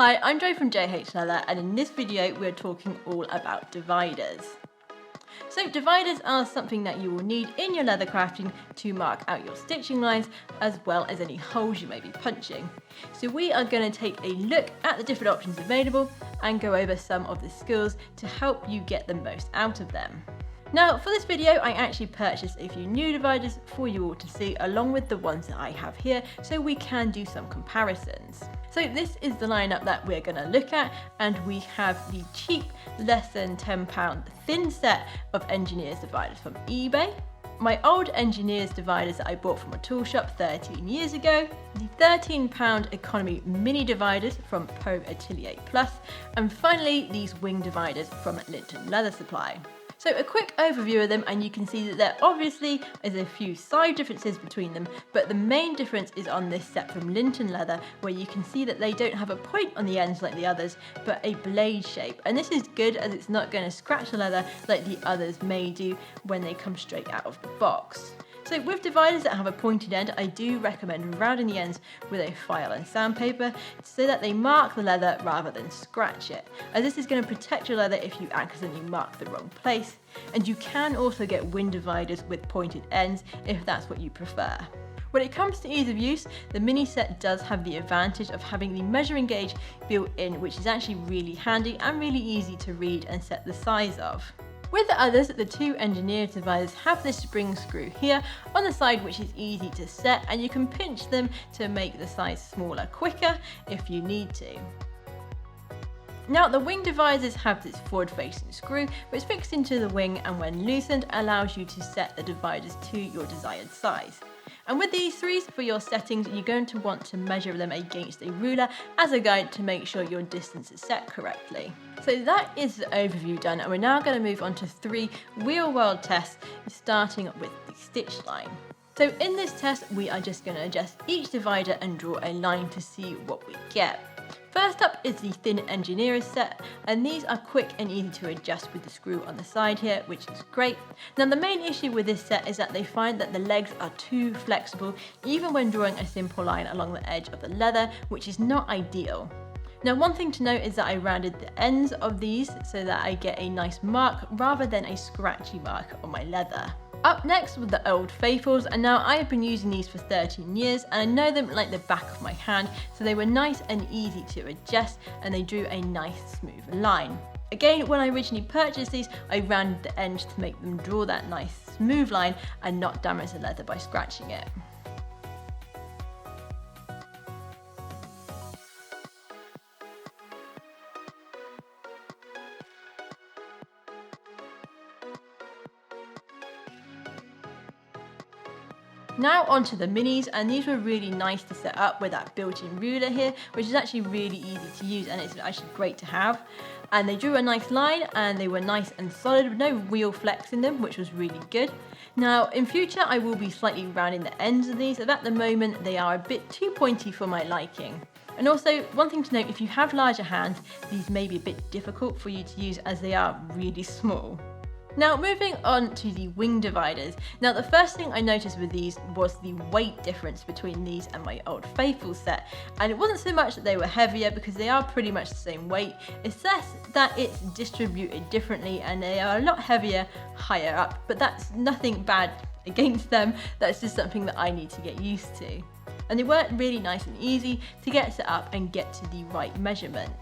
Hi, I'm Jo from JHLeather, and in this video we're talking all about dividers. So dividers are something that you will need in your leather crafting to mark out your stitching lines as well as any holes you may be punching. So we are going to take a look at the different options available and go over some of the skills to help you get the most out of them. Now for this video I actually purchased a few new dividers for you all to see along with the ones that I have here so we can do some comparisons. So this is the lineup that we're going to look at, and we have the cheap less than £10 thin set of Engineers dividers from eBay, my old Engineers dividers that I bought from a tool shop 13 years ago, the £13 economy mini dividers from Pro Atelier Plus, and finally these wing dividers from Linton Leather Supply. So a quick overview of them, and you can see that there obviously is a few side differences between them, but the main difference is on this set from Linton Leather, where you can see that they don't have a point on the ends like the others, but a blade shape. And this is good as it's not going to scratch the leather like the others may do when they come straight out of the box. So with dividers that have a pointed end, I do recommend rounding the ends with a file and sandpaper so that they mark the leather rather than scratch it, as this is going to protect your leather if you accidentally mark the wrong place. And you can also get wing dividers with pointed ends if that's what you prefer. When it comes to ease of use, the mini set does have the advantage of having the measuring gauge built in, which is actually really handy and really easy to read and set the size of. With the others, the two Engineers dividers have this spring screw here on the side which is easy to set, and you can pinch them to make the size smaller quicker if you need to. Now the wing dividers have this forward facing screw which fixed into the wing, and when loosened allows you to set the dividers to your desired size. And with these threes, for your settings, you're going to want to measure them against a ruler as a guide to make sure your distance is set correctly. So that is the overview done, and we're now going to move on to 3 real world tests, starting with the stitch line. So in this test, we are just going to adjust each divider and draw a line to see what we get. First up is the thin Engineers set, and these are quick and easy to adjust with the screw on the side here, which is great. Now the main issue with this set is that they find that the legs are too flexible even when drawing a simple line along the edge of the leather, which is not ideal. Now one thing to note is that I rounded the ends of these so that I get a nice mark rather than a scratchy mark on my leather. Up next with the Old Faithfuls, and now I have been using these for 13 years and I know them like the back of my hand, so they were nice and easy to adjust and they drew a nice smooth line. Again, when I originally purchased these, I rounded the edge to make them draw that nice smooth line and not damage the leather by scratching it. Now onto the minis, and these were really nice to set up with that built-in ruler here, which is actually really easy to use and it's actually great to have. And they drew a nice line and they were nice and solid with no real flex in them, which was really good. Now in future I will be slightly rounding the ends of these, as at the moment they are a bit too pointy for my liking. And also, one thing to note, if you have larger hands, these may be a bit difficult for you to use as they are really small. Now moving on to the wing dividers. Now the first thing I noticed with these was the weight difference between these and my Old Faithful set, and it wasn't so much that they were heavier because they are pretty much the same weight, it's less that it's distributed differently and they are a lot heavier higher up, but that's nothing bad against them, that's just something that I need to get used to. And they weren't really nice and easy to get set up and get to the right measurement.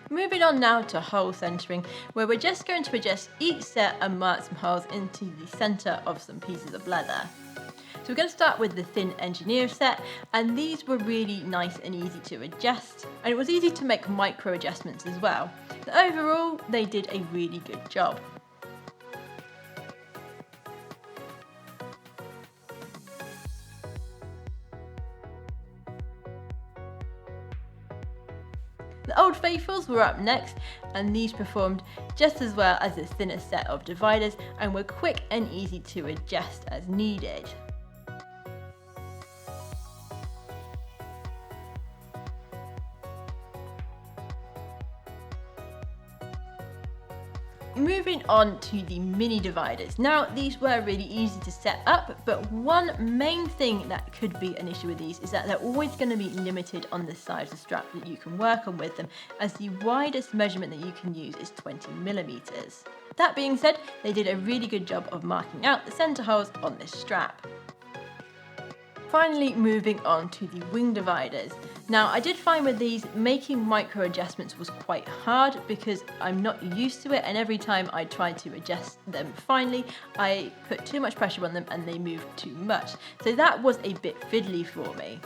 Moving on now to hole centering, where we're just going to adjust each set and mark some holes into the centre of some pieces of leather. So we're going to start with the thin Engineers set, and these were really nice and easy to adjust, and it was easy to make micro adjustments as well. So overall, they did a really good job. The Old Faithfuls were up next, and these performed just as well as the thinner set of dividers and were quick and easy to adjust as needed. Moving on to the mini dividers. Now these were really easy to set up, but one main thing that could be an issue with these is that they're always going to be limited on the size of strap that you can work on with them, as the widest measurement that you can use is 20mm. That being said, they did a really good job of marking out the centre holes on this strap. Finally, moving on to the wing dividers. Now I did find with these, making micro adjustments was quite hard because I'm not used to it, and every time I tried to adjust them finely, I put too much pressure on them and they moved too much. So that was a bit fiddly for me.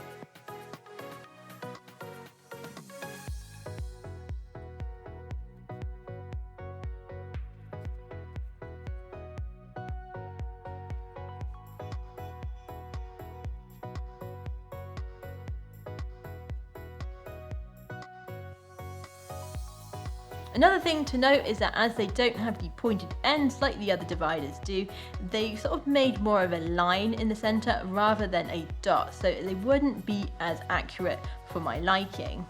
Another thing to note is that as they don't have the pointed ends like the other dividers do, they sort of made more of a line in the centre rather than a dot, so they wouldn't be as accurate for my liking.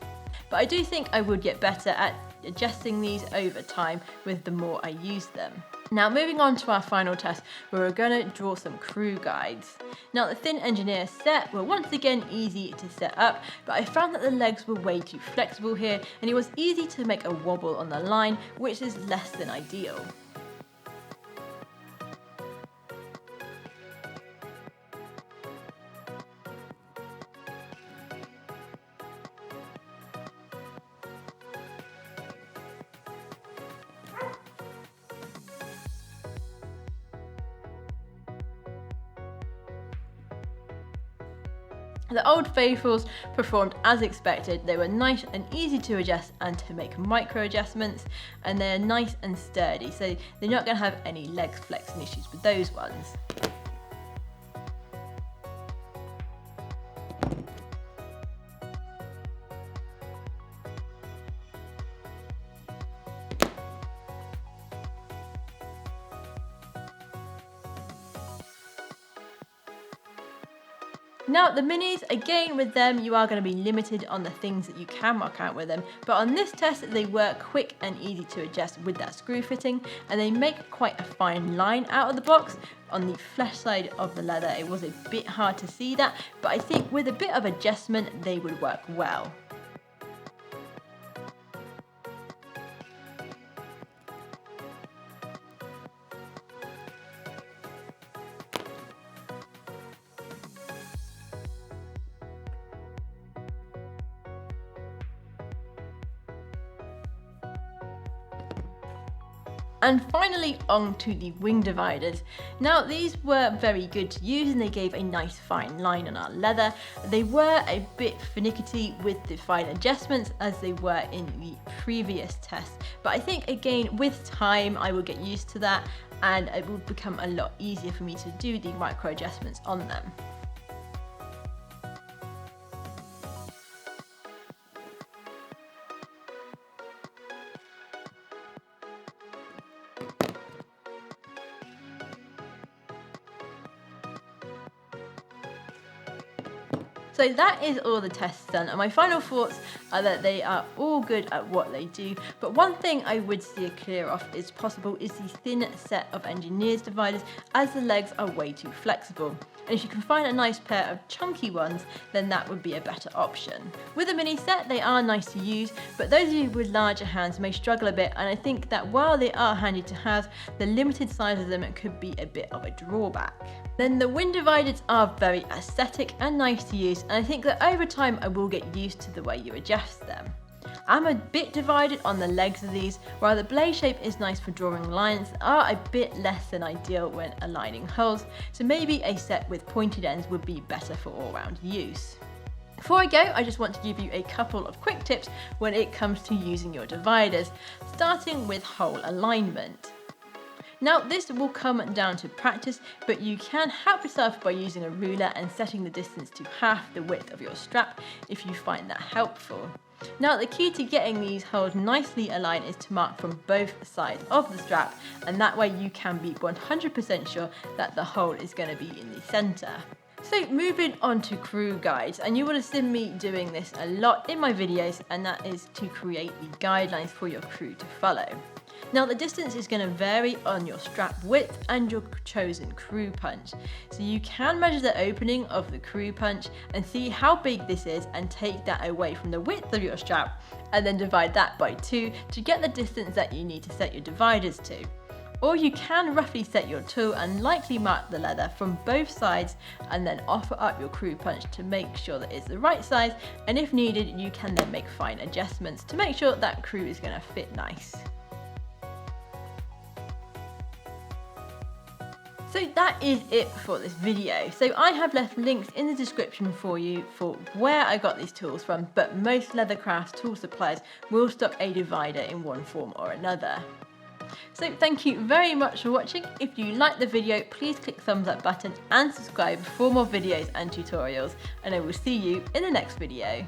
But I do think I would get better at adjusting these over time with the more I use them. Now moving on to our final test, where we're going to draw some crew guides. Now the thin engineer set were once again easy to set up, but I found that the legs were way too flexible here, and it was easy to make a wobble on the line, which is less than ideal. The Old Faithfuls performed as expected. They were nice and easy to adjust and to make micro adjustments, and they're nice and sturdy, so they're not going to have any legs flexing issues with those ones. Now the minis, again with them you are going to be limited on the things that you can mark out with them, but on this test they were quick and easy to adjust with that screw fitting, and they make quite a fine line out of the box. On the flesh side of the leather it was a bit hard to see that, but I think with a bit of adjustment they would work well. And finally on to the wing dividers. Now these were very good to use and they gave a nice fine line on our leather. They were a bit finicky with the fine adjustments as they were in the previous test, but I think again with time I will get used to that and it will become a lot easier for me to do the micro adjustments on them. So that is all the tests done, and my final thoughts are that they are all good at what they do, but one thing I would steer clear of is possible is the thin set of engineers dividers, as the legs are way too flexible. And if you can find a nice pair of chunky ones, then that would be a better option. With a mini set, they are nice to use, but those of you with larger hands may struggle a bit, and I think that while they are handy to have, the limited size of them could be a bit of a drawback. Then the wing dividers are very aesthetic and nice to use, and I think that over time I will get used to the way you adjust them. I'm a bit divided on the legs of these. While the blade shape is nice for drawing lines, they are a bit less than ideal when aligning holes, so maybe a set with pointed ends would be better for all-round use. Before I go, I just want to give you a couple of quick tips when it comes to using your dividers, starting with hole alignment. Now this will come down to practice, but you can help yourself by using a ruler and setting the distance to half the width of your strap if you find that helpful. Now the key to getting these holes nicely aligned is to mark from both sides of the strap, and that way you can be 100% sure that the hole is going to be in the centre. So moving on to crew guides, and you will have seen me doing this a lot in my videos, and that is to create the guidelines for your crew to follow. Now the distance is going to vary on your strap width and your chosen screw punch. So you can measure the opening of the screw punch and see how big this is and take that away from the width of your strap and then divide that by 2 to get the distance that you need to set your dividers to. Or you can roughly set your tool and lightly mark the leather from both sides and then offer up your screw punch to make sure that it's the right size, and if needed you can then make fine adjustments to make sure that screw is going to fit nice. So that is it for this video. So I have left links in the description for you for where I got these tools from, but most Leathercraft tool suppliers will stock a divider in one form or another. So thank you very much for watching. If you liked the video, please click the thumbs up button and subscribe for more videos and tutorials, and I will see you in the next video.